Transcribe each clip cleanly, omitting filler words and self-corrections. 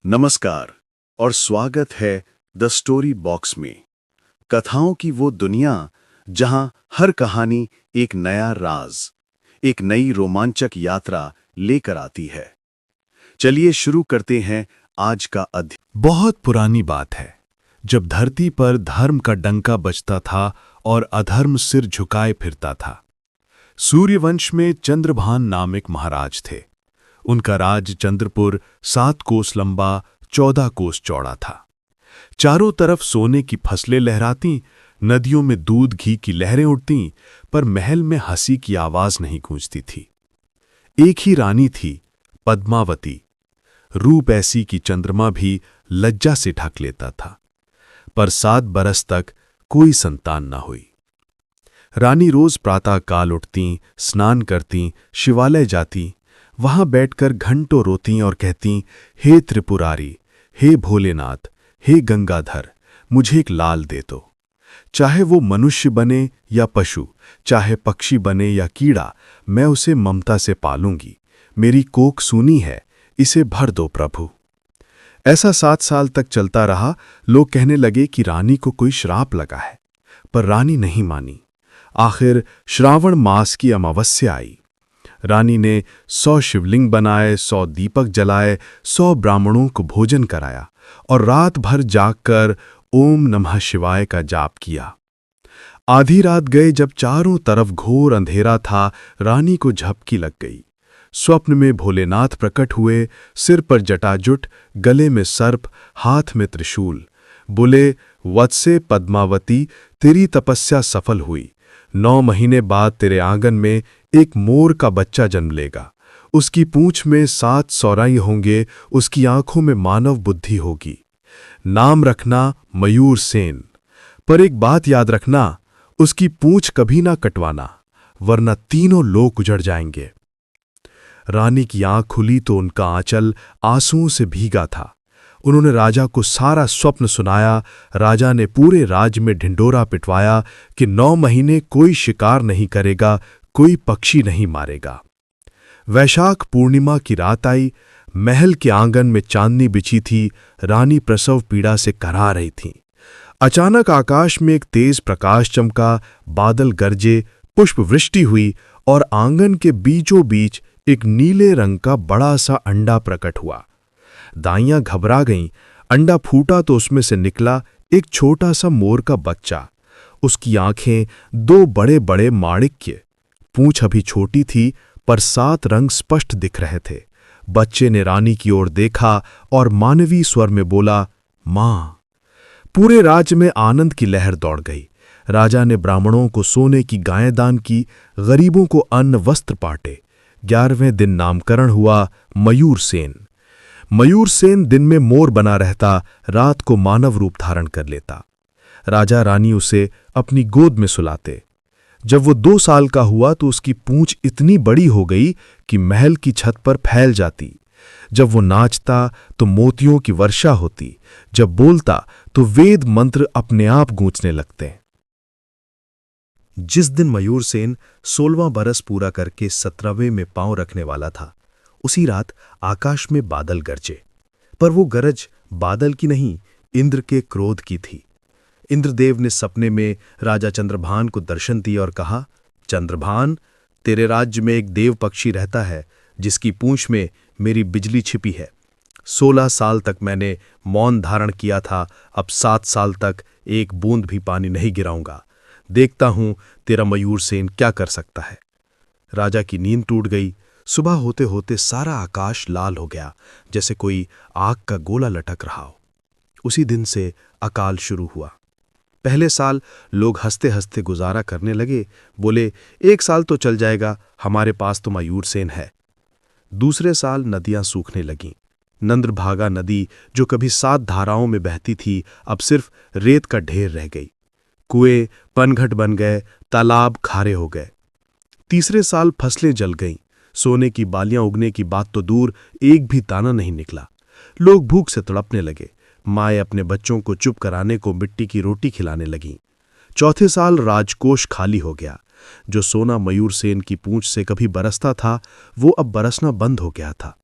नमस्कार और स्वागत है द स्टोरी बॉक्स में। कथाओं की वो दुनिया जहां हर कहानी एक नया राज, एक नई रोमांचक यात्रा लेकर आती है। चलिए शुरू करते हैं आज का अध्याय। बहुत पुरानी बात है, जब धरती पर धर्म का डंका बजता था और अधर्म सिर झुकाए फिरता था। सूर्यवंश में चंद्रभान नाम एक महाराज थे। उनका राज चंद्रपुर 7 कोस लंबा, 14 कोस चौड़ा था। चारों तरफ सोने की फसलें लहरातीं, नदियों में दूध घी की लहरें उठतीं, पर महल में हंसी की आवाज नहीं गूंजती थी। एक ही रानी थी, पद्मावती। रूप ऐसी कि चंद्रमा भी लज्जा से ढक लेता था। पर 7 बरस तक कोई संतान न हुई। रानी रोज प्रातः काल उठतीं, स्नान करतीं, शिवालय जातीं, वहां बैठकर घंटों रोतीं और कहतीं, हे त्रिपुरारी, हे भोलेनाथ, हे गंगाधर, मुझे एक लाल दे दो। चाहे वो मनुष्य बने या पशु, चाहे पक्षी बने या कीड़ा, मैं उसे ममता से पालूंगी। मेरी कोख सूनी है, इसे भर दो प्रभु। ऐसा 7 साल तक चलता रहा। लोग कहने लगे कि रानी को कोई श्राप लगा है, पर रानी नहीं मानी। आखिर श्रावण मास की अमावस्या आई। रानी ने 100 शिवलिंग बनाए, 100 दीपक जलाए, 100 ब्राह्मणों को भोजन कराया और रात भर जागकर ओम नमः शिवाय का जाप किया। आधी रात गए जब चारों तरफ घोर अंधेरा था, रानी को झपकी लग गई। स्वप्न में भोलेनाथ प्रकट हुए, सिर पर जटाजुट, गले में सर्प, हाथ में त्रिशूल। बोले, वत्से पद्मावती, तेरी तपस्या सफल हुई। 9 महीने बाद तेरे आंगन में एक मोर का बच्चा जन्म लेगा। उसकी पूंछ में 7 सौराई होंगे, उसकी आंखों में मानव बुद्धि होगी। नाम रखना मयूर सेन। पर एक बात याद रखना, उसकी पूंछ कभी ना कटवाना, वरना तीनों लोग उजड़ जाएंगे। रानी की आंख खुली तो उनका आंचल आंसुओं से भीगा था। उन्होंने राजा को सारा स्वप्न सुनाया। राजा ने पूरे राज्य में ढिंडोरा पिटवाया कि 9 महीने कोई शिकार नहीं करेगा, कोई पक्षी नहीं मारेगा। वैशाख पूर्णिमा की रात आई। महल के आंगन में चांदनी बिछी थी। रानी प्रसव पीड़ा से कराह रही थीं। अचानक आकाश में एक तेज प्रकाश चमका, बादल गरजे, पुष्प वृष्टि हुई और आंगन के बीचों बीच एक नीले रंग का बड़ा सा अंडा प्रकट हुआ। दाइयां घबरा गईं। अंडा फूटा तो उसमें से निकला एक छोटा सा मोर का बच्चा। उसकी आंखें 2 बड़े बड़े माणिक्य। पूंछ अभी छोटी थी, पर 7 रंग स्पष्ट दिख रहे थे। बच्चे ने रानी की ओर देखा और मानवीय स्वर में बोला, मां। पूरे राज्य में आनंद की लहर दौड़ गई। राजा ने ब्राह्मणों को सोने की गायें दान की, गरीबों को अन्न वस्त्र बांटे। 11वें दिन नामकरण हुआ मयूर सेन। मयूर सेन दिन में मोर बना रहता, रात को मानव रूप धारण कर लेता। राजा रानी उसे अपनी गोद में सुलाते। जब वो 2 साल का हुआ तो उसकी पूंछ इतनी बड़ी हो गई कि महल की छत पर फैल जाती। जब वो नाचता तो मोतियों की वर्षा होती, जब बोलता तो वेद मंत्र अपने आप गूंजने लगते। जिस दिन मयूर सेन 16वां बरस पूरा करके 17वें में पांव रखने वाला था, उसी रात आकाश में बादल गरजे। पर वो गरज बादल की नहीं, इंद्र के क्रोध की थी। इंद्रदेव ने सपने में राजा चंद्रभान को दर्शन दिया और कहा, चंद्रभान, तेरे राज्य में एक देव पक्षी रहता है जिसकी पूंछ में मेरी बिजली छिपी है। 16 साल तक मैंने मौन धारण किया था, अब 7 साल तक एक बूंद भी पानी नहीं गिराऊंगा। देखता हूं तेरा मयूर सेन क्या कर सकता है। राजा की नींद टूट गई। सुबह होते होते सारा आकाश लाल हो गया, जैसे कोई आग का गोला लटक रहा हो। उसी दिन से अकाल शुरू हुआ। पहले साल लोग हंसते हंसते गुजारा करने लगे। बोले, 1 साल तो चल जाएगा, हमारे पास तो मयूर सेन है। दूसरे साल नदियां सूखने लगीं। नंद्रभागा नदी, जो कभी 7 धाराओं में बहती थी, अब सिर्फ रेत का ढेर रह गई। कुएं पनघट बन गए, तालाब खारे हो गए। तीसरे साल फसलें जल गईं। सोने की बालियां उगने की बात तो दूर, एक भी दाना नहीं निकला। लोग भूख से तड़पने लगे। माएँ अपने बच्चों को चुप कराने को मिट्टी की रोटी खिलाने लगीं। चौथे साल राजकोष खाली हो गया। जो सोना मयूर सेन की पूंछ से कभी बरसता था, वो अब बरसना बंद हो गया था।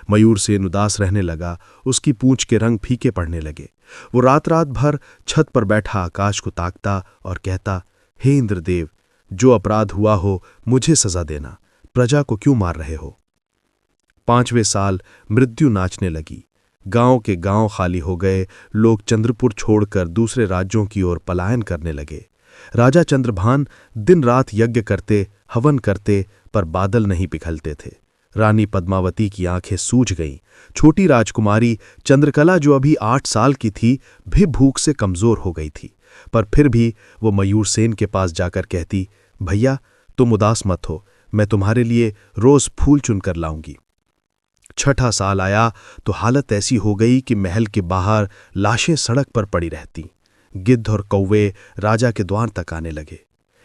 मयूर सेन उदास रहने लगा, उसकी पूंछ के रंग फीके पड़ने लगे। वो रात रात भर छत पर बैठा आकाश को ताकता और कहता, हे इंद्रदेव, जो अपराध हुआ हो मुझे सजा देना, प्रजा को क्यों मार रहे हो। 5वें साल मृत्यु नाचने लगी। गांव के गांव खाली हो गए। लोग चंद्रपुर छोड़कर दूसरे राज्यों की ओर पलायन करने लगे। राजा चंद्रभान दिन रात यज्ञ करते, हवन करते, पर बादल नहीं पिघलते थे। रानी पद्मावती की आंखें सूज गईं। छोटी राजकुमारी चंद्रकला, जो अभी 8 साल की थी, भी भूख से कमजोर हो गई थी, पर फिर भी वो मयूर सेन के पास जाकर कहती, भैया तुम उदास मत हो, मैं तुम्हारे लिए रोज फूल चुनकर लाऊंगी। 6ठा साल आया तो हालत ऐसी हो गई कि महल के बाहर लाशें सड़क पर पड़ी रहती। गिद्ध और कौवे राजा के द्वार तक आने लगे।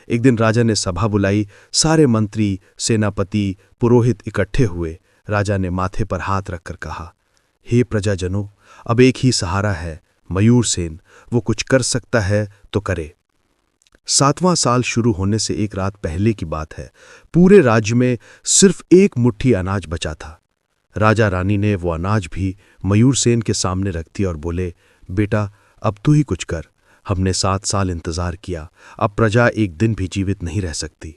एक दिन राजा ने सभा बुलाई। सारे मंत्री, सेनापति, पुरोहित इकट्ठे हुए। राजा ने माथे पर हाथ रखकर कहा, हे प्रजाजनों, अब एक ही सहारा है, मयूर सेन। वो कुछ कर सकता है तो करे। 7वां साल शुरू होने से एक रात पहले की बात है। पूरे राज्य में सिर्फ 1 मुट्ठी अनाज बचा था। राजा रानी ने वो अनाज भी मयूर सेन के सामने रख दिया और बोले, बेटा अब तू ही कुछ कर। हमने 7 साल इंतजार किया, अब प्रजा एक दिन भी जीवित नहीं रह सकती।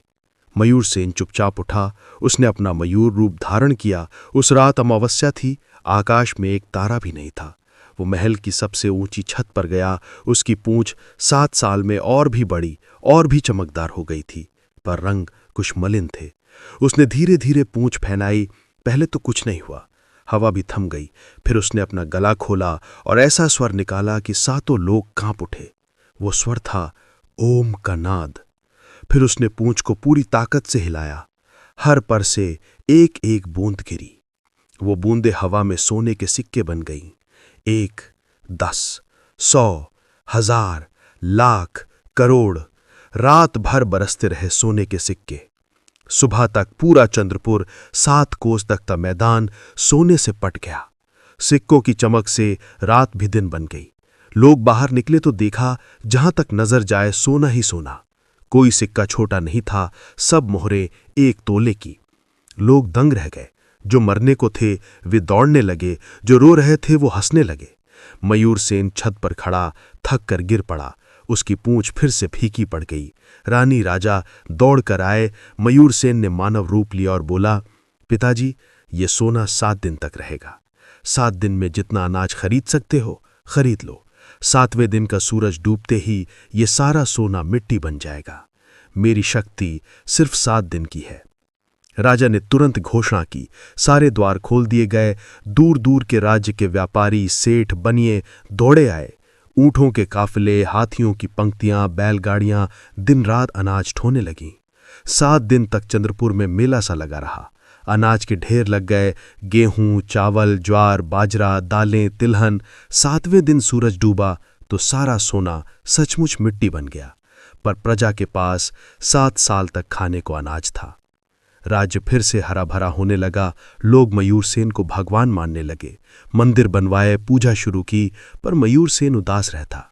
मयूर सेन चुपचाप उठा। उसने अपना मयूर रूप धारण किया। उस रात अमावस्या थी। आकाश में एक तारा भी नहीं था। वो महल की सबसे ऊंची छत पर गया। उसकी पूंछ 7 साल में और भी बड़ी और भी चमकदार हो गई थी, पर रंग कुछ मलिन थे। उसने धीरे धीरे पूंछ फैलाई। पहले तो कुछ नहीं हुआ, हवा भी थम गई। फिर उसने अपना गला खोला और ऐसा स्वर निकाला कि 7 लोग कांप उठे। वो स्वर था ओम का नाद। फिर उसने पूंछ को पूरी ताकत से हिलाया। हर पर से एक एक बूंद गिरी। वो बूंदें हवा में सोने के सिक्के बन गईं। 1, 10, 100, 1000, लाख, करोड़। रात भर बरसते रहे सोने के सिक्के। सुबह तक पूरा चंद्रपुर, 7 कोस तक का मैदान सोने से पट गया। सिक्कों की चमक से रात भी दिन बन गई। लोग बाहर निकले तो देखा जहां तक नजर जाए सोना ही सोना। कोई सिक्का छोटा नहीं था, सब मोहरें 1 तोले की। लोग दंग रह गए। जो मरने को थे वे दौड़ने लगे, जो रो रहे थे वो हंसने लगे। मयूर सेन छत पर खड़ा थक कर गिर पड़ा। उसकी पूंछ फिर से फीकी पड़ गई। रानी राजा दौड़कर आए। मयूर सेन ने मानव रूप लिया और बोला, पिताजी ये सोना 7 दिन तक रहेगा। 7 दिन में जितना अनाज खरीद सकते हो खरीद लो। 7वें दिन का सूरज डूबते ही ये सारा सोना मिट्टी बन जाएगा। मेरी शक्ति सिर्फ 7 दिन की है। राजा ने तुरंत घोषणा की। सारे द्वार खोल दिए गए। दूर दूर के राज्य के व्यापारी, सेठ, बनिए दौड़े आए। ऊंटों के काफिले, हाथियों की पंक्तियां, बैलगाड़ियां दिन रात अनाज ढोने लगीं। 7 दिन तक चंद्रपुर में मेला सा लगा रहा। अनाज के ढेर लग गए। गेहूं, चावल, ज्वार, बाजरा, दालें, तिलहन। 7वें दिन सूरज डूबा तो सारा सोना सचमुच मिट्टी बन गया। पर प्रजा के पास 7 साल तक खाने को अनाज था। राज्य फिर से हरा भरा होने लगा। लोग मयूर सेन को भगवान मानने लगे। मंदिर बनवाए, पूजा शुरू की, पर मयूर सेन उदास रहता।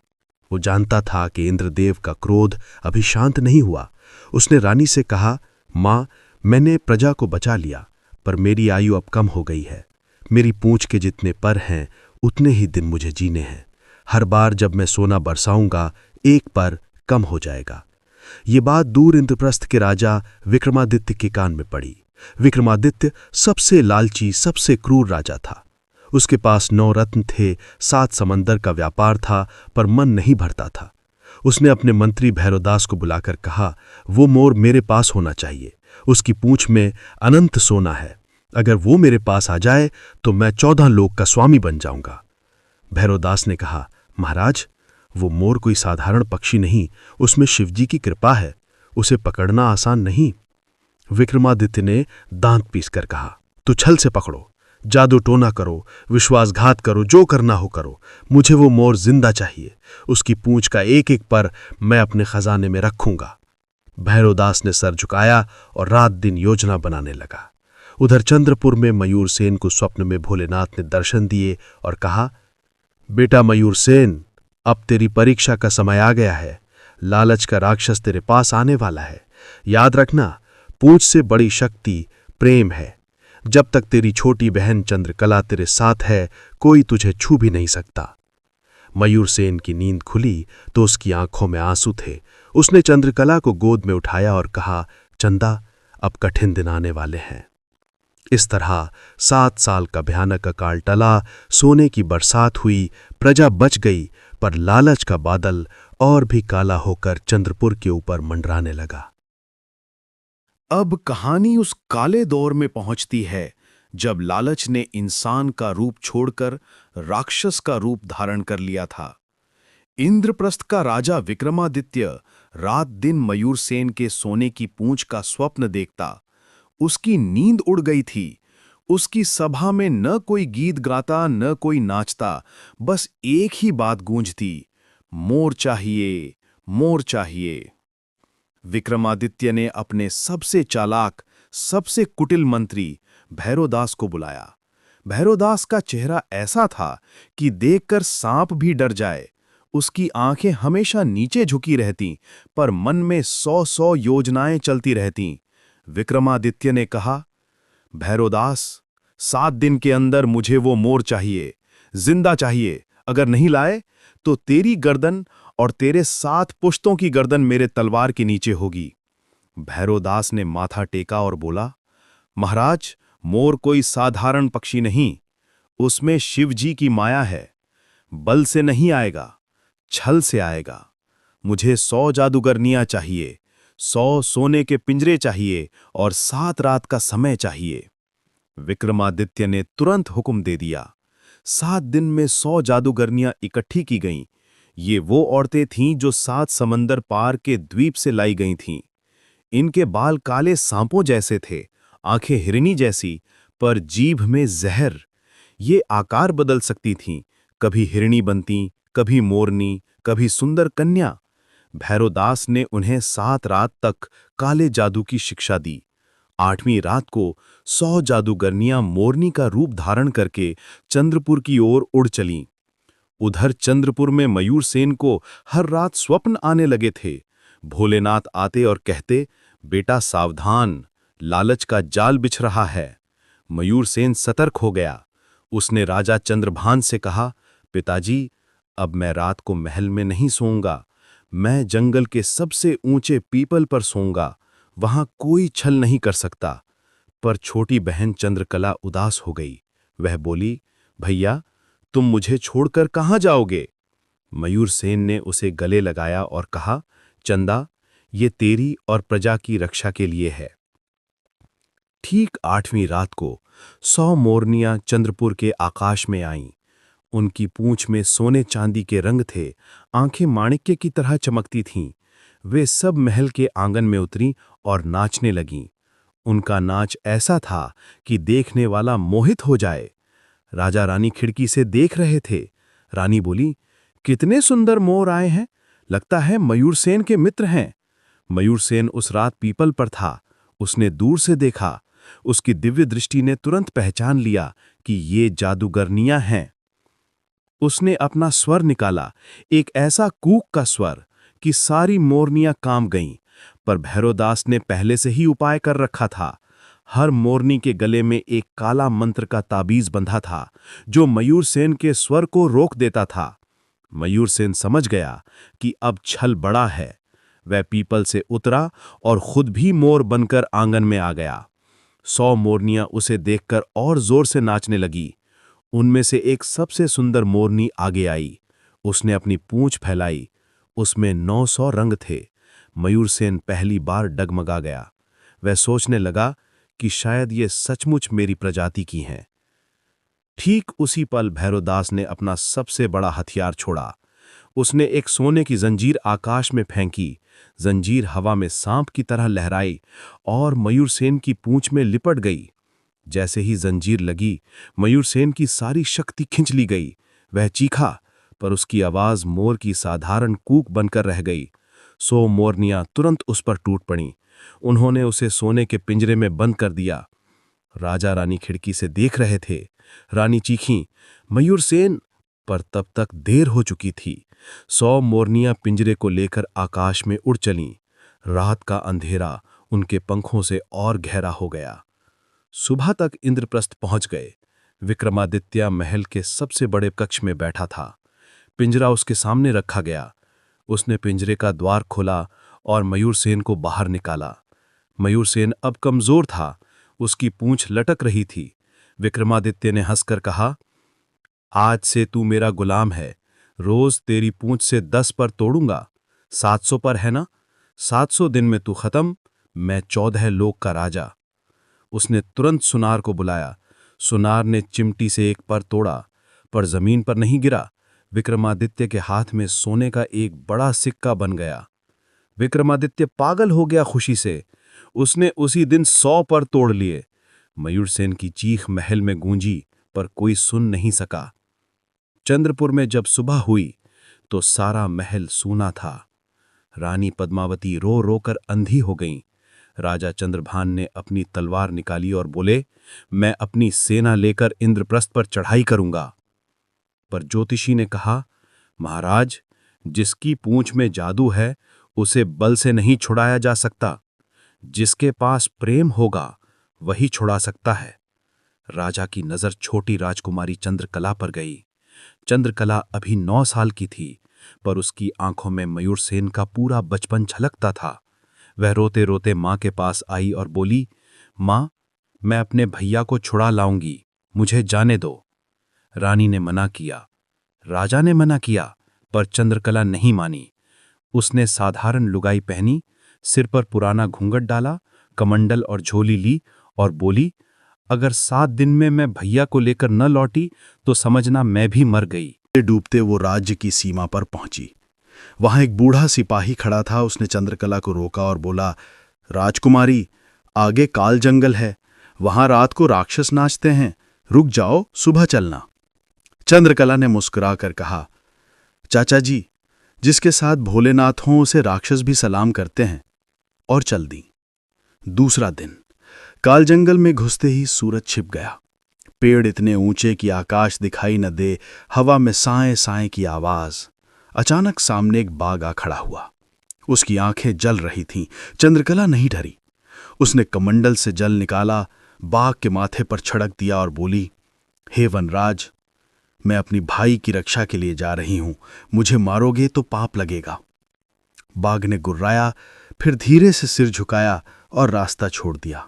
वो जानता था कि इंद्रदेव का क्रोध अभी शांत नहीं हुआ। उसने रानी से कहा, मां, मैंने प्रजा को बचा लिया, पर मेरी आयु अब कम हो गई है। मेरी पूंछ के जितने पर हैं उतने ही दिन मुझे जीने हैं। हर बार जब मैं सोना बरसाऊंगा 1 पर कम हो जाएगा। ये बात दूर इंद्रप्रस्थ के राजा विक्रमादित्य के कान में पड़ी। विक्रमादित्य सबसे लालची, सबसे क्रूर राजा था। उसके पास 9 रत्न थे, 7 समंदर का व्यापार था, पर मन नहीं भरता था। उसने अपने मंत्री भैरवदास को बुलाकर कहा, वो मोर मेरे पास होना चाहिए। उसकी पूंछ में अनंत सोना है। अगर वो मेरे पास आ जाए तो मैं 14 लोक का स्वामी बन जाऊंगा। भैरवदास ने कहा, महाराज, वो मोर कोई साधारण पक्षी नहीं, उसमें शिवजी की कृपा है। उसे पकड़ना आसान नहीं। विक्रमादित्य ने दांत पीसकर कहा, तो छल से पकड़ो, जादू टोना करो, विश्वासघात करो, जो करना हो करो, मुझे वो मोर जिंदा चाहिए। उसकी पूंछ का एक एक पर मैं अपने खजाने में रखूंगा। भैरवदास ने सर झुकाया और रात दिन योजना बनाने लगा। उधर चंद्रपुर में मयूर सेन को स्वप्न में भोलेनाथ ने दर्शन दिए और कहा, बेटा मयूर सेन, अब तेरी परीक्षा का समय आ गया है। लालच का राक्षस तेरे पास आने वाला है। याद रखना, पूंछ से बड़ी शक्ति प्रेम है। जब तक तेरी छोटी बहन चंद्रकला तेरे साथ है, कोई तुझे छू भी नहीं सकता। मयूरसेन की नींद खुली तो उसकी आंखों में आंसू थे। उसने चंद्रकला को गोद में उठाया और कहा, चंदा, अब कठिन दिन आने वाले हैं। इस तरह 7 साल का भयानक अकाल टला, सोने की बरसात हुई, प्रजा बच गई, पर लालच का बादल और भी काला होकर चंद्रपुर के ऊपर मंडराने लगा। अब कहानी उस काले दौर में पहुंचती है जब लालच ने इंसान का रूप छोड़कर राक्षस का रूप धारण कर लिया था। इंद्रप्रस्थ का राजा विक्रमादित्य रात दिन मयूरसेन के सोने की पूंछ का स्वप्न देखता। उसकी नींद उड़ गई थी। उसकी सभा में न कोई गीत गाता, न कोई नाचता, बस एक ही बात गूंजती, मोर चाहिए, मोर चाहिए। विक्रमादित्य ने अपने सबसे चालाक, सबसे कुटिल मंत्री भैरोदास को बुलाया। भैरोदास का चेहरा ऐसा था कि देखकर सांप भी डर जाए। उसकी आंखें हमेशा नीचे झुकी रहतीं, पर मन में 100-100 योजनाएं चलती रहतीं। विक्रमादित्य ने कहा, भैरोदास, 7 दिन के अंदर मुझे वो मोर चाहिए, जिंदा चाहिए। अगर नहीं लाए तो तेरी गर्दन और तेरे 7 पुश्तों की गर्दन मेरे तलवार के नीचे होगी। भैरोदास ने माथा टेका और बोला, महाराज, मोर कोई साधारण पक्षी नहीं, उसमें शिव जी की माया है। बल से नहीं आएगा, छल से आएगा। मुझे 100 जादूगरनियां चाहिए, 100 सोने के पिंजरे चाहिए और 7 रात का समय चाहिए। विक्रमादित्य ने तुरंत हुक्म दे दिया। 7 दिन में 100 जादूगरनियां इकट्ठी की गईं। ये वो औरतें थीं जो 7 समंदर पार के द्वीप से लाई गई थीं। इनके बाल काले सांपों जैसे थे, आंखें हिरनी जैसी, पर जीभ में जहर। ये आकार बदल सकती थीं, कभी हिरनी बनती, कभी मोरनी, कभी सुंदर कन्या। भैरोदास ने उन्हें 7 रात तक काले जादू की शिक्षा दी। 8वीं रात को 100 जादूगरनियां मोरनी का रूप धारण करके चंद्रपुर की ओर उड़ चलीं। उधर चंद्रपुर में मयूरसेन को हर रात स्वप्न आने लगे थे। भोलेनाथ आते और कहते, बेटा सावधान, लालच का जाल बिछ रहा है। मयूरसेन सतर्क हो गया। उसने राजा चंद्रभान से कहा, पिताजी, अब मैं रात को महल में नहीं सोऊंगा, मैं जंगल के सबसे ऊंचे पीपल पर सोऊंगा, वहां कोई छल नहीं कर सकता। पर छोटी बहन चंद्रकला उदास हो गई। वह बोली, भैया, तुम मुझे छोड़कर कहां जाओगे? मयूरसेन ने उसे गले लगाया और कहा, चंदा, ये तेरी और प्रजा की रक्षा के लिए है। ठीक 8वीं रात को 100 मोरनियां चंद्रपुर के आकाश में आईं। उनकी पूंछ में सोने चांदी के रंग थे, आंखें माणिक्य की तरह चमकती थीं। वे सब महल के आंगन में उतरीं और नाचने लगीं। उनका नाच ऐसा था कि देखने वाला मोहित हो जाए। राजा रानी खिड़की से देख रहे थे। रानी बोली, कितने सुंदर मोर आए हैं, लगता है मयूरसेन के मित्र हैं। मयूरसेन उस रात पीपल पर था। उसने दूर से देखा। उसकी दिव्य दृष्टि ने तुरंत पहचान लिया कि ये जादूगरनियां हैं। उसने अपना स्वर निकाला, एक ऐसा कूक का स्वर कि सारी मोरनियां कांप गईं। पर भैरोदास ने पहले से ही उपाय कर रखा था। हर मोरनी के गले में एक काला मंत्र का ताबीज बंधा था, जो मयूरसेन के स्वर को रोक देता था। मयूरसेन समझ गया कि अब छल बड़ा है। वह पीपल से उतरा और खुद भी मोर बनकर आंगन में आ गया। 100 मोरनियां उसे देखकर और जोर से नाचने लगी। उनमें से एक सबसे सुंदर मोरनी आगे आई। उसने अपनी पूंछ फैलाई। उसमें 900 रंग थे। मयूरसेन पहली बार डगमगा गया। वह सोचने लगा कि शायद ये सचमुच मेरी प्रजाति की हैं। ठीक उसी पल भैरोदास ने अपना सबसे बड़ा हथियार छोड़ा। उसने एक सोने की जंजीर आकाश में फेंकी। जंजीर हवा में सांप की तरह लहराई और मयूरसेन की पूंछ में लिपट गई। जैसे ही जंजीर लगी, मयूरसेन की सारी शक्ति खिंच ली गई। वह चीखा, पर उसकी आवाज मोर की साधारण कूक बनकर रह गई। 100 मोरनियां तुरंत उस पर टूट पड़ीं। उन्होंने उसे सोने के पिंजरे में बंद कर दिया। राजा रानी खिड़की से देख रहे थे। रानी चीखीं, मयूरसेन, पर तब तक देर हो चुकी थी। 100 मोरनियां पिंजरे को लेकर आकाश में उड़ चलीं। रात का अंधेरा उनके पंखों से और गहरा हो गया। सुबह तक इंद्रप्रस्थ पहुंच गए। विक्रमादित्य महल के सबसे बड़े कक्ष में बैठा था। पिंजरा उसके सामने रखा गया। उसने पिंजरे का द्वार खोला और मयूरसेन को बाहर निकाला। मयूरसेन अब कमजोर था, उसकी पूंछ लटक रही थी। विक्रमादित्य ने हंसकर कहा, आज से तू मेरा गुलाम है। रोज तेरी पूंछ से 10 पर तोड़ूंगा। 700 पर है ना? 700 दिन में तू खत्म, मैं 14 लोक का राजा। उसने तुरंत सुनार को बुलाया। सुनार ने चिमटी से एक पर तोड़ा, पर जमीन पर नहीं गिरा। विक्रमादित्य के हाथ में सोने का एक बड़ा सिक्का बन गया। विक्रमादित्य पागल हो गया खुशी से। उसने उसी दिन 100 पर तोड़ लिए। मयूरसेन की चीख महल में गूंजी, पर कोई सुन नहीं सका। चंद्रपुर में जब सुबह हुई तो सारा महल सूना था। रानी पद्मावती रो रो कर अंधी हो गईं। राजा चंद्रभान ने अपनी तलवार निकाली और बोले, मैं अपनी सेना लेकर इंद्रप्रस्थ पर चढ़ाई करूंगा। पर ज्योतिषी ने कहा, महाराज, जिसकी पूंछ में जादू है उसे बल से नहीं छुड़ाया जा सकता। जिसके पास प्रेम होगा वही छुड़ा सकता है। राजा की नजर छोटी राजकुमारी चंद्रकला पर गई। चंद्रकला अभी 9 साल की थी, पर उसकी आंखों में मयूरसेन का पूरा बचपन छलकता था। वह रोते रोते मां के पास आई और बोली, मां, मैं अपने भैया को छुड़ा लाऊंगी, मुझे जाने दो। रानी ने मना किया, राजा ने मना किया, पर चंद्रकला नहीं मानी। उसने साधारण लुगाई पहनी, सिर पर पुराना घूंघट डाला, कमंडल और झोली ली और बोली, अगर 7 दिन में मैं भैया को लेकर न लौटी तो समझना मैं भी मर गई। डूबते वो राज्य की सीमा पर पहुंची। वहां एक बूढ़ा सिपाही खड़ा था। उसने चंद्रकला को रोका और बोला, राजकुमारी, आगे काल जंगल है, वहां रात को राक्षस नाचते हैं, रुक जाओ, सुबह चलना। चंद्रकला ने मुस्कुराकर कहा, चाचा जी, जिसके साथ भोलेनाथ हों उसे राक्षस भी सलाम करते हैं, और चल दी। दूसरा दिन काल जंगल में घुसते ही सूरज छिप गया। पेड़ इतने ऊंचे कि आकाश दिखाई न दे, हवा में साए साए की आवाज। अचानक सामने एक बाघ आ खड़ा हुआ। उसकी आंखें जल रही थीं। चंद्रकला नहीं डरी। उसने कमंडल से जल निकाला, बाघ के माथे पर छिड़क दिया और बोली, हे वनराज, मैं अपनी भाई की रक्षा के लिए जा रही हूं, मुझे मारोगे तो पाप लगेगा। बाघ ने गुर्राया, फिर धीरे से सिर झुकाया और रास्ता छोड़ दिया।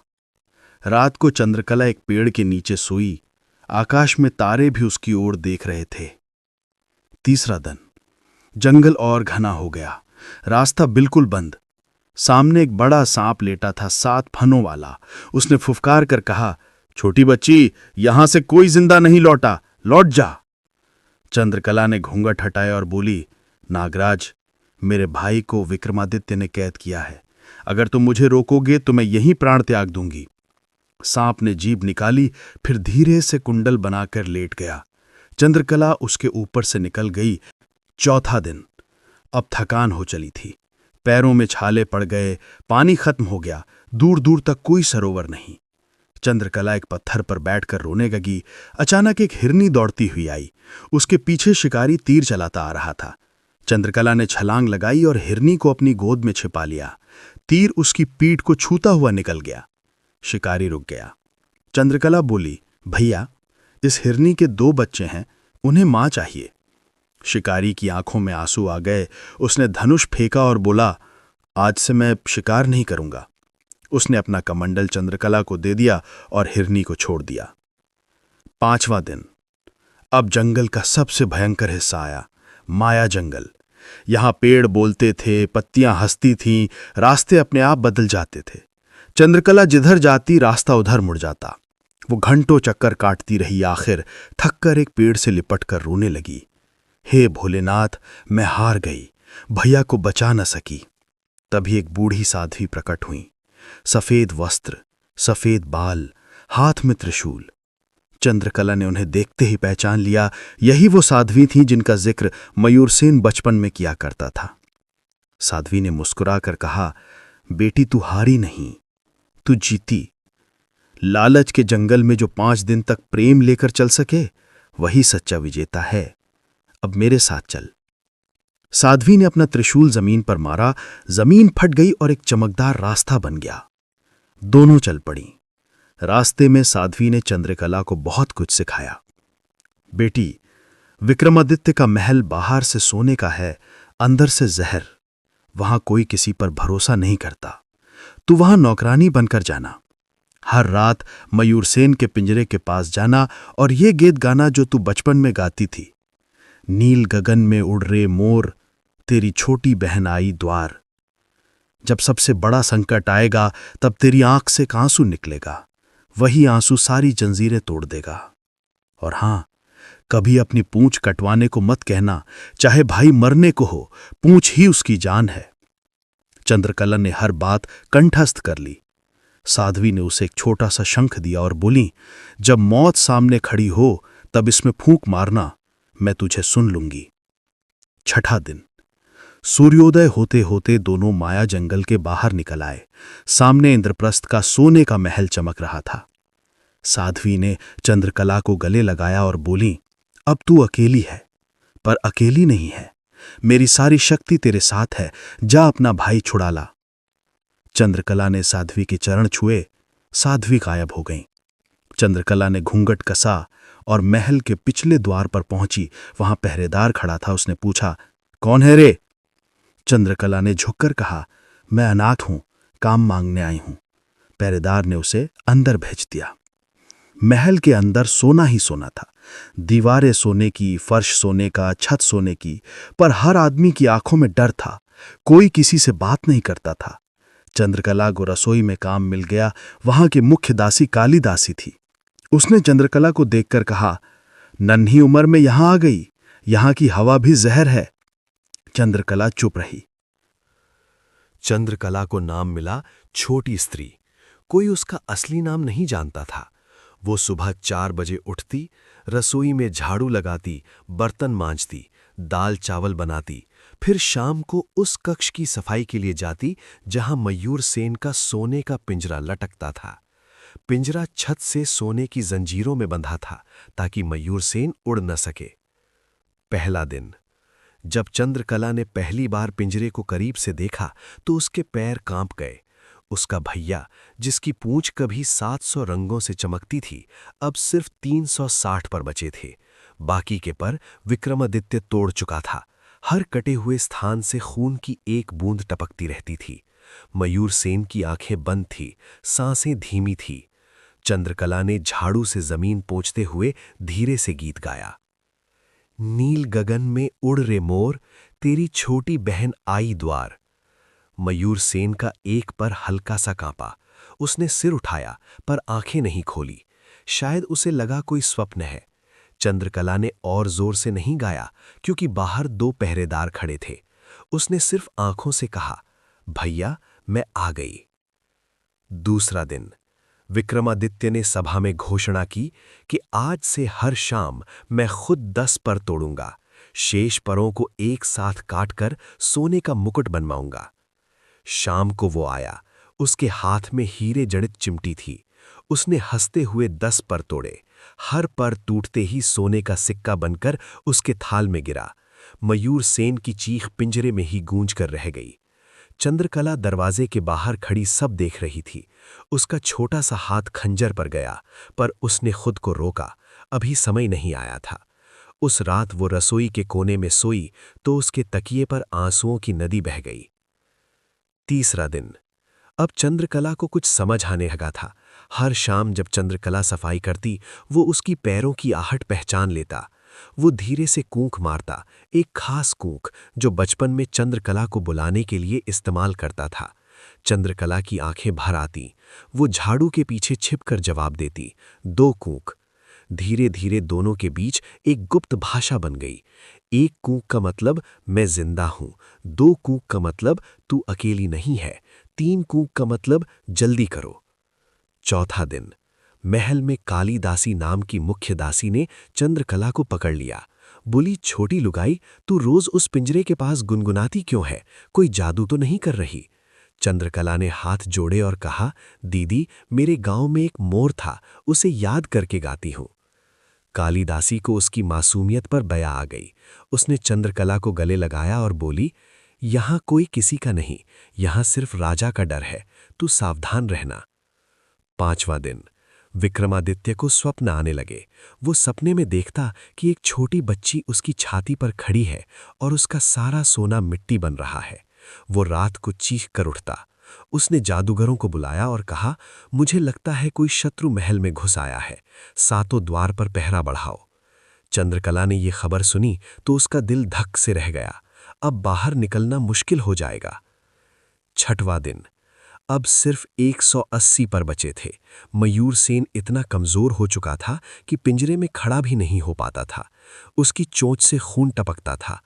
रात को चंद्रकला एक पेड़ के नीचे सोई। आकाश में तारे भी उसकी ओर देख रहे थे। तीसरा दिन जंगल और घना हो गया। रास्ता बिल्कुल बंद। सामने एक बड़ा सांप लेटा था, 7 फनों वाला। उसने फुफकार कर कहा, छोटी बच्ची, यहां से कोई जिंदा नहीं लौटा, लौट जा। चंद्रकला ने घूंघट हटाया और बोली, नागराज, मेरे भाई को विक्रमादित्य ने कैद किया है। अगर तुम मुझे रोकोगे तो मैं यहीं प्राण त्याग दूंगी। सांप ने जीभ निकाली, फिर धीरे से कुंडल बनाकर लेट गया। चंद्रकला उसके ऊपर से निकल गई। चौथा दिन। अब थकान हो चली थी। पैरों में छाले पड़ गए, पानी खत्म हो गया, दूर दूर तक कोई सरोवर नहीं। चंद्रकला एक पत्थर पर बैठकर रोने लगी। अचानक एक हिरनी दौड़ती हुई आई। उसके पीछे शिकारी तीर चलाता आ रहा था। चंद्रकला ने छलांग लगाई और हिरनी को अपनी गोद में छिपा लिया। तीर उसकी पीठ को छूता हुआ निकल गया। शिकारी रुक गया। चंद्रकला बोली, भैया, इस हिरनी के 2 बच्चे हैं, उन्हें मां चाहिए। शिकारी की आंखों में आंसू आ गए। उसने धनुष फेंका और बोला, आज से मैं शिकार नहीं करूंगा। उसने अपना कमंडल चंद्रकला को दे दिया और हिरनी को छोड़ दिया। 5वां दिन। अब जंगल का सबसे भयंकर हिस्सा आया, माया जंगल। यहां पेड़ बोलते थे, पत्तियां हंसती थीं, रास्ते अपने आप बदल जाते थे। चंद्रकला जिधर जाती रास्ता उधर मुड़ जाता। वो घंटों चक्कर काटती रही। आखिर थककर एक पेड़ से लिपटकर रोने लगी, हे भोलेनाथ, मैं हार गई, भैया को बचा न सकी। तभी एक बूढ़ी साध्वी प्रकट हुई। सफेद वस्त्र, सफेद बाल, हाथ में त्रिशूल। चंद्रकला ने उन्हें देखते ही पहचान लिया। यही वो साध्वी थीं जिनका जिक्र मयूरसेन बचपन में किया करता था। साध्वी ने मुस्कुराकर कहा, बेटी, तू हारी नहीं, तू जीती। लालच के जंगल में जो 5 दिन तक प्रेम लेकर चल सके वही सच्चा विजेता है। अब मेरे साथ चल। साध्वी ने अपना त्रिशूल जमीन पर मारा। जमीन फट गई और एक चमकदार रास्ता बन गया। दोनों चल पड़ी। रास्ते में साध्वी ने चंद्रकला को बहुत कुछ सिखाया। बेटी, विक्रमादित्य का महल बाहर से सोने का है, अंदर से जहर। वहां कोई किसी पर भरोसा नहीं करता। तू वहां नौकरानी बनकर जाना। हर रात मयूरसेन के पिंजरे के पास जाना और ये गीत गाना जो तू बचपन में गाती थी। नील गगन में उड़ रहे मोर, तेरी छोटी बहन आई द्वार। जब सबसे बड़ा संकट आएगा तब तेरी आंख से एक आंसू निकलेगा, वही आंसू सारी जंजीरें तोड़ देगा। और हां, कभी अपनी पूंछ कटवाने को मत कहना, चाहे भाई मरने को हो, पूंछ ही उसकी जान है। चंद्रकला ने हर बात कंठस्थ कर ली। साध्वी ने उसे एक छोटा सा शंख दिया और बोली, जब मौत सामने खड़ी हो तब इसमें फूंक मारना, मैं तुझे सुन लूंगी। छठा दिन, सूर्योदय होते होते दोनों माया जंगल के बाहर निकल आए। सामने इंद्रप्रस्थ का सोने का महल चमक रहा था। साध्वी ने चंद्रकला को गले लगाया और बोली, अब तू अकेली है, पर अकेली नहीं है। मेरी सारी शक्ति तेरे साथ है, जा अपना भाई छुड़ा ला। चंद्रकला ने साध्वी के चरण छुए, साध्वी गायब हो गई। चंद्रकला ने घूंघट कसा और महल के पिछले द्वार पर पहुंची। वहां पहरेदार खड़ा था। उसने पूछा, कौन है रे? चंद्रकला ने झुककर कहा, मैं अनाथ हूं, काम मांगने आई हूं। पहरेदार ने उसे अंदर भेज दिया। महल के अंदर सोना ही सोना था। दीवारें सोने की, फर्श सोने का, छत सोने की, पर हर आदमी की आंखों में डर था। कोई किसी से बात नहीं करता था। चंद्रकला को रसोई में काम मिल गया। वहां की मुख्य दासी काली दासी थी। उसने चंद्रकला को देखकर कहा, नन्ही उम्र में यहां आ गई, यहां की हवा भी जहर है। चंद्रकला चुप रही। चंद्रकला को नाम मिला छोटी स्त्री। कोई उसका असली नाम नहीं जानता था। वो सुबह 4 बजे उठती, रसोई में झाड़ू लगाती, बर्तन मांजती, दाल चावल बनाती, फिर शाम को उस कक्ष की सफाई के लिए जाती जहां मयूरसेन का सोने का पिंजरा लटकता था। पिंजरा छत से सोने की जंजीरों में बंधा था ताकि मयूरसेन उड़ न सके। पहला दिन, जब चंद्रकला ने पहली बार पिंजरे को करीब से देखा तो उसके पैर कांप गए। उसका भैया, जिसकी पूंछ कभी 700 रंगों से चमकती थी, अब सिर्फ 360 पर बचे थे। बाकी के पर विक्रमादित्य तोड़ चुका था। हर कटे हुए स्थान से खून की एक बूंद टपकती रहती थी। मयूरसेन की आंखें बंद थी, सांसें धीमी थी। चंद्रकला ने झाड़ू से जमीन पोंछते हुए धीरे से गीत गाया, नील गगन में उड़ रे मोर, तेरी छोटी बहन आई द्वार। मयूरसेन का एक पर हल्का सा कांपा। उसने सिर उठाया पर आंखें नहीं खोली। शायद उसे लगा कोई स्वप्न है। चंद्रकला ने और जोर से नहीं गाया क्योंकि बाहर 2 पहरेदार खड़े थे। उसने सिर्फ आंखों से कहा, भैया मैं आ गई। दूसरा दिन, विक्रमादित्य ने सभा में घोषणा की कि आज से हर शाम मैं खुद 10 पर तोड़ूंगा। शेष परों को एक साथ काटकर सोने का मुकुट बनवाऊंगा। शाम को वो आया। उसके हाथ में हीरे जड़ित चिमटी थी। उसने हंसते हुए 10 पर तोड़े। हर पर टूटते ही सोने का सिक्का बनकर उसके थाल में गिरा। मयूरसेन की चीख पिंजरे में ही गूंज कर रह गई। चंद्रकला दरवाजे के बाहर खड़ी सब देख रही थी। उसका छोटा सा हाथ खंजर पर गया, पर उसने खुद को रोका। अभी समय नहीं आया था। उस रात वो रसोई के कोने में सोई तो उसके तकिए पर आंसुओं की नदी बह गई। तीसरा दिन, अब चंद्रकला को कुछ समझ आने लगा था। हर शाम जब चंद्रकला सफाई करती, वो उसकी पैरों की आहट पहचान लेता। वो धीरे से कूंक मारता, एक खास कूंक जो बचपन में चंद्रकला को बुलाने के लिए इस्तेमाल करता था। चंद्रकला की आंखें भर आती। वो झाड़ू के पीछे छिपकर जवाब देती, 2 कूंक। धीरे धीरे दोनों के बीच एक गुप्त भाषा बन गई। 1 कूंक का मतलब मैं जिंदा हूं, 2 कूंक का मतलब तू अकेली नहीं है, 3 कूंक का मतलब जल्दी करो। चौथा दिन, महल में काली दासी नाम की मुख्य दासी ने चंद्रकला को पकड़ लिया। बोली, छोटी लुगाई, तू रोज उस पिंजरे के पास गुनगुनाती क्यों है? कोई जादू तो नहीं कर रही? चंद्रकला ने हाथ जोड़े और कहा, दीदी, मेरे गांव में एक मोर था, उसे याद करके गाती हूं। काली दासी को उसकी मासूमियत पर दया आ गई। उसने चंद्रकला को गले लगाया और बोली, यहां कोई किसी का नहीं, यहां सिर्फ राजा का डर है, तू सावधान रहना। 5वां दिन, विक्रमादित्य को स्वप्न आने लगे। वो सपने में देखता कि एक छोटी बच्ची उसकी छाती पर खड़ी है और उसका सारा सोना मिट्टी बन रहा है। वो रात को चीख कर उठता। उसने जादूगरों को बुलाया और कहा, मुझे लगता है कोई शत्रु महल में घुस आया है, सातों द्वार पर पहरा बढ़ाओ। चंद्रकला ने यह खबर सुनी तो उसका दिल धक से रह गया। अब बाहर निकलना मुश्किल हो जाएगा। छठवां दिन। अब सिर्फ 180 पर बचे थे। मयूर सेन इतना कमजोर हो चुका था कि पिंजरे में खड़ा भी नहीं हो पाता था। उसकी चोंच से खून टपकता था।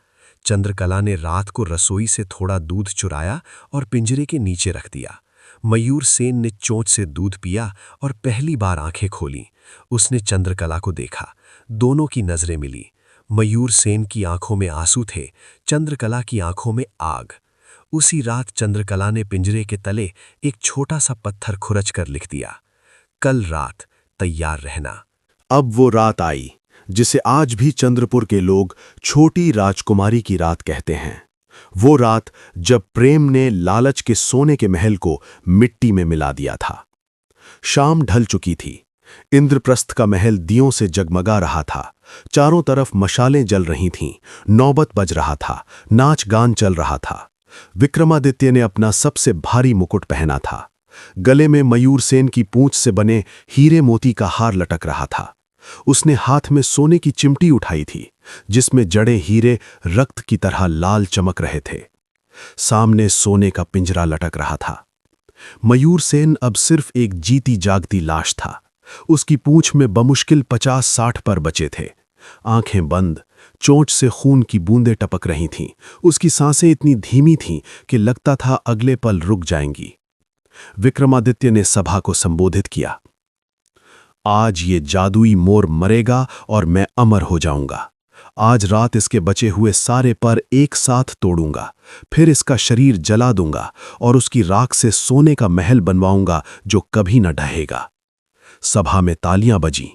चंद्रकला ने रात को रसोई से थोड़ा दूध चुराया और पिंजरे के नीचे रख दिया। मयूर सेन ने चोंच से दूध पिया और पहली बार आंखें खोलीं। उसने चंद्रकला को देखा। दोनों की नजरें मिली। मयूर सेन की आंखों में आंसू थे, चंद्रकला की आंखों में आग। उसी रात चंद्रकला ने पिंजरे के तले एक छोटा सा पत्थर खुरच कर लिख दिया, कल रात तैयार रहना। अब वो रात आई जिसे आज भी चंद्रपुर के लोग छोटी राजकुमारी की रात कहते हैं। वो रात जब प्रेम ने लालच के सोने के महल को मिट्टी में मिला दिया था। शाम ढल चुकी थी। इंद्रप्रस्थ का महल दियों से जगमगा रहा था। चारों तरफ मशालें जल रही थीं। नौबत बज रहा था। नाच गान चल रहा था। विक्रमादित्य ने अपना सबसे भारी मुकुट पहना था। गले में मयूर सेन की पूंछ से बने हीरे मोती का हार लटक रहा था। उसने हाथ में सोने की चिमटी उठाई थी जिसमें जड़े हीरे रक्त की तरह लाल चमक रहे थे। सामने सोने का पिंजरा लटक रहा था। मयूर सेन अब सिर्फ एक जीती जागती लाश था। उसकी पूंछ में बमुश्किल 50-60 पर बचे थे। आंखें बंद, चोंच से खून की बूंदें टपक रही थीं। उसकी सांसें इतनी धीमी थीं कि लगता था अगले पल रुक जाएंगी। विक्रमादित्य ने सभा को संबोधित किया, आज ये जादुई मोर मरेगा और मैं अमर हो जाऊंगा। आज रात इसके बचे हुए सारे पर एक साथ तोड़ूंगा, फिर इसका शरीर जला दूंगा और उसकी राख से सोने का महल बनवाऊंगा जो कभी न ढहेगा। सभा में तालियां बजीं।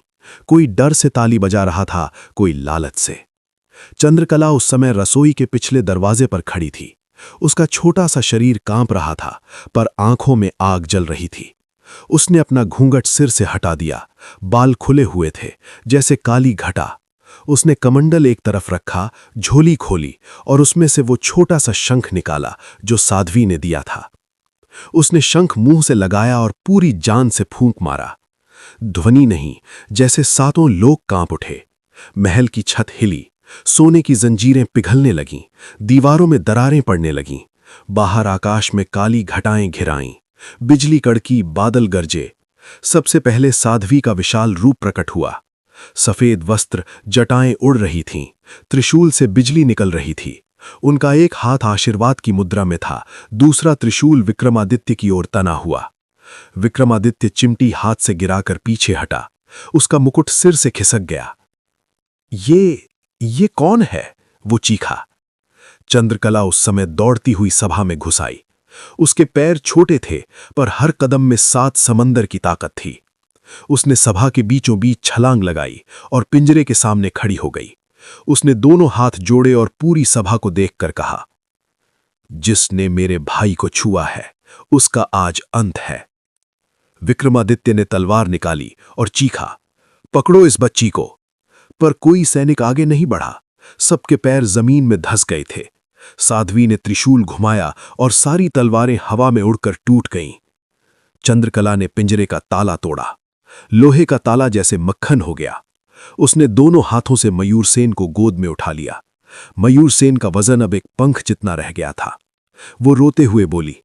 कोई डर से ताली बजा रहा था, कोई लालच से। चंद्रकला उस समय रसोई के पिछले दरवाजे पर खड़ी थी। उसका छोटा सा शरीर कांप रहा था, पर आंखों में आग जल रही थी। उसने अपना घूंघट सिर से हटा दिया। बाल खुले हुए थे जैसे काली घटा। उसने कमंडल एक तरफ रखा, झोली खोली और उसमें से वो छोटा सा शंख निकाला जो साध्वी ने दिया था। उसने शंख मुंह से लगाया और पूरी जान से फूंक मारा। ध्वनि नहीं, जैसे सातों लोग कांप उठे। महल की छत हिली। सोने की जंजीरें पिघलने लगीं। दीवारों में दरारें पड़ने लगीं। बाहर आकाश में काली घटाएं घिराईं। बिजली कड़की, बादल गरजे। सबसे पहले साध्वी का विशाल रूप प्रकट हुआ। सफेद वस्त्र, जटाएं उड़ रही थीं। त्रिशूल से बिजली निकल रही थी। उनका एक हाथ आशीर्वाद की मुद्रा में था, दूसरा त्रिशूल विक्रमादित्य की ओर तना हुआ। विक्रमादित्य चिमटी हाथ से गिराकर पीछे हटा। उसका मुकुट सिर से खिसक गया। ये कौन है? वो चीखा। चंद्रकला उस समय दौड़ती हुई सभा में घुस आई। उसके पैर छोटे थे, पर हर कदम में 7 समंदर की ताकत थी। उसने सभा के बीचों बीच छलांग लगाई और पिंजरे के सामने खड़ी हो गई। उसने दोनों हाथ जोड़े और पूरी सभा को देखकर कहा, जिसने मेरे भाई को छुआ है उसका आज अंत है। विक्रमादित्य ने तलवार निकाली और चीखा, पकड़ो इस बच्ची को। पर कोई सैनिक आगे नहीं बढ़ा। सबके पैर जमीन में धंस गए थे। साध्वी ने त्रिशूल घुमाया और सारी तलवारें हवा में उड़कर टूट गईं। चंद्रकला ने पिंजरे का ताला तोड़ा। लोहे का ताला जैसे मक्खन हो गया। उसने दोनों हाथों से मयूर सेन को गोद में उठा लिया। मयूर सेन का वजन अब एक पंख जितना रह गया था। वो रोते हुए बोली,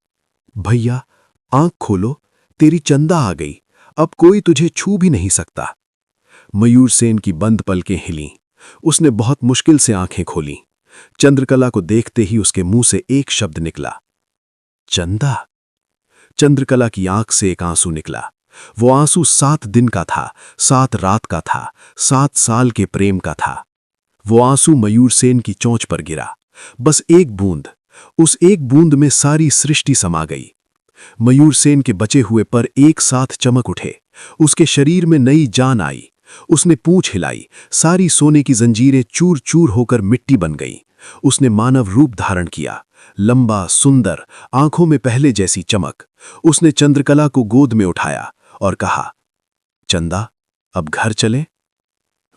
भैया आंख खोलो, तेरी चंदा आ गई। अब कोई तुझे छू भी नहीं सकता। मयूर सेन की बंद पलकें हिलीं। उसने बहुत मुश्किल से आंखें खोलीं। चंद्रकला को देखते ही उसके मुंह से एक शब्द निकला, चंदा। चंद्रकला की आंख से एक आंसू निकला। वो आंसू 7 दिन का था, 7 रात का था, 7 साल के प्रेम का था। वो आंसू मयूर सेन की चोंच पर गिरा। बस एक बूंद। उस एक बूंद में सारी सृष्टि समा गई। मयूर सेन के बचे हुए पर एक साथ चमक उठे। उसके शरीर में नई जान आई। उसने पूंछ हिलाई। सारी सोने की जंजीरें चूर चूर होकर मिट्टी बन गईं। उसने मानव रूप धारण किया, लंबा, सुंदर, आंखों में पहले जैसी चमक। उसने चंद्रकला को गोद में उठाया और कहा, चंदा, अब घर चले?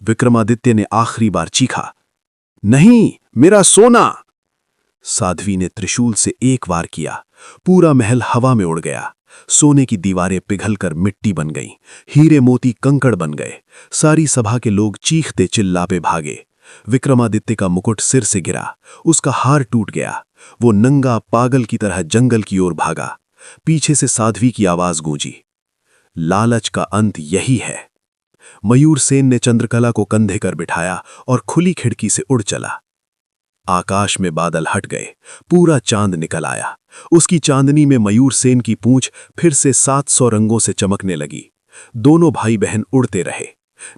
विक्रमादित्य ने आखिरी बार चीखा, नहीं, मेरा सोना! साध्वी ने त्रिशूल से एक वार किया। पूरा महल हवा में उड़ गया। सोने की दीवारें पिघलकर मिट्टी बन गईं, हीरे मोती कंकड़ बन गए। सारी सभा के लोग चीखते चिल्लाते भागे। विक्रमादित्य का मुकुट सिर से गिरा, उसका हार टूट गया। वो नंगा पागल की तरह जंगल की ओर भागा। पीछे से साध्वी की आवाज गूंजी, लालच का अंत यही है। मयूर सेन ने चंद्रकला को कंधे कर बिठाया और खुली खिड़की से उड़ चला। आकाश में बादल हट गए, पूरा चांद निकल आया। उसकी चांदनी में मयूर सेन की पूंछ फिर से 700 रंगों से चमकने लगी। दोनों भाई बहन उड़ते रहे।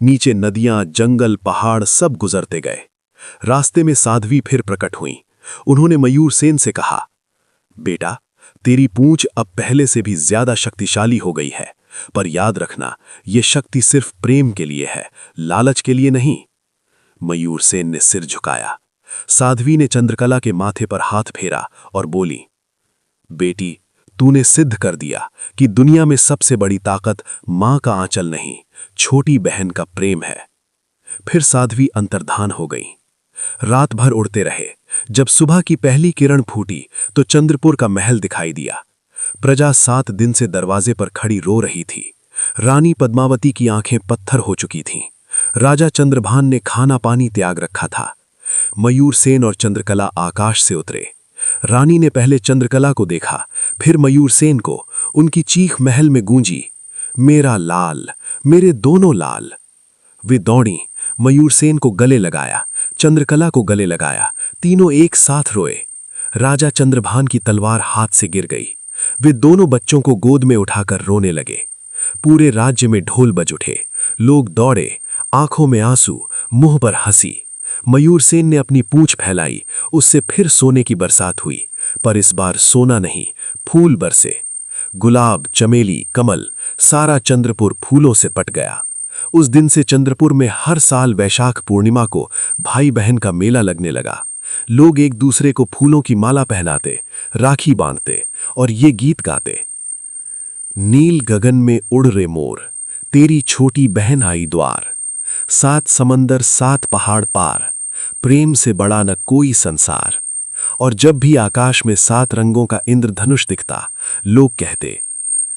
नीचे नदियां, जंगल, पहाड़ सब गुजरते गए। रास्ते में साध्वी फिर प्रकट हुई। उन्होंने मयूर सेन से कहा, बेटा, तेरी पूंछ अब पहले से भी ज्यादा शक्तिशाली हो गई है, पर याद रखना, यह शक्ति सिर्फ प्रेम के लिए है, लालच के लिए नहीं। मयूर सेन ने सिर झुकाया। साध्वी ने चंद्रकला के माथे पर हाथ फेरा और बोली, बेटी, तूने सिद्ध कर दिया कि दुनिया में सबसे बड़ी ताकत मां का आंचल नहीं, छोटी बहन का प्रेम है। फिर साध्वी अंतर्धान हो गई। रात भर उड़ते रहे। जब सुबह की पहली किरण फूटी तो चंद्रपुर का महल दिखाई दिया। प्रजा 7 दिन से दरवाजे पर खड़ी रो रही थी। रानी पद्मावती की आंखें पत्थर हो चुकी थीं। राजा चंद्रभान ने खाना पानी त्याग रखा था। मयूर सेन और चंद्रकला आकाश से उतरे। रानी ने पहले चंद्रकला को देखा, फिर मयूर सेन को। उनकी चीख महल में गूंजी, मेरा लाल, मेरे दोनों लाल। वे दौड़ी, मयूर सेन को गले लगाया, चंद्रकला को गले लगाया। तीनों एक साथ रोए। राजा चंद्रभान की तलवार हाथ से गिर गई। वे दोनों बच्चों को गोद में उठाकर रोने लगे। पूरे राज्य में ढोल बज उठे। लोग दौड़े, आंखों में आंसू, मुंह पर हंसी। मयूर सेन ने अपनी पूंछ फैलाई, उससे फिर सोने की बरसात हुई, पर इस बार सोना नहीं, फूल बरसे। गुलाब, चमेली, कमल, सारा चंद्रपुर फूलों से पट गया। उस दिन से चंद्रपुर में हर साल वैशाख पूर्णिमा को भाई बहन का मेला लगने लगा। लोग एक दूसरे को फूलों की माला पहनाते, राखी बांधते और ये गीत गाते, नील गगन में उड़ रे मोर, तेरी छोटी बहन आई द्वार। 7 समंदर 7 पहाड़ पार, प्रेम से बड़ा न कोई संसार। और जब भी आकाश में 7 रंगों का इंद्रधनुष दिखता, लोग कहते,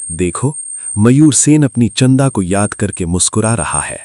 देखो, मयूर सेन अपनी चंदा को याद करके मुस्कुरा रहा है।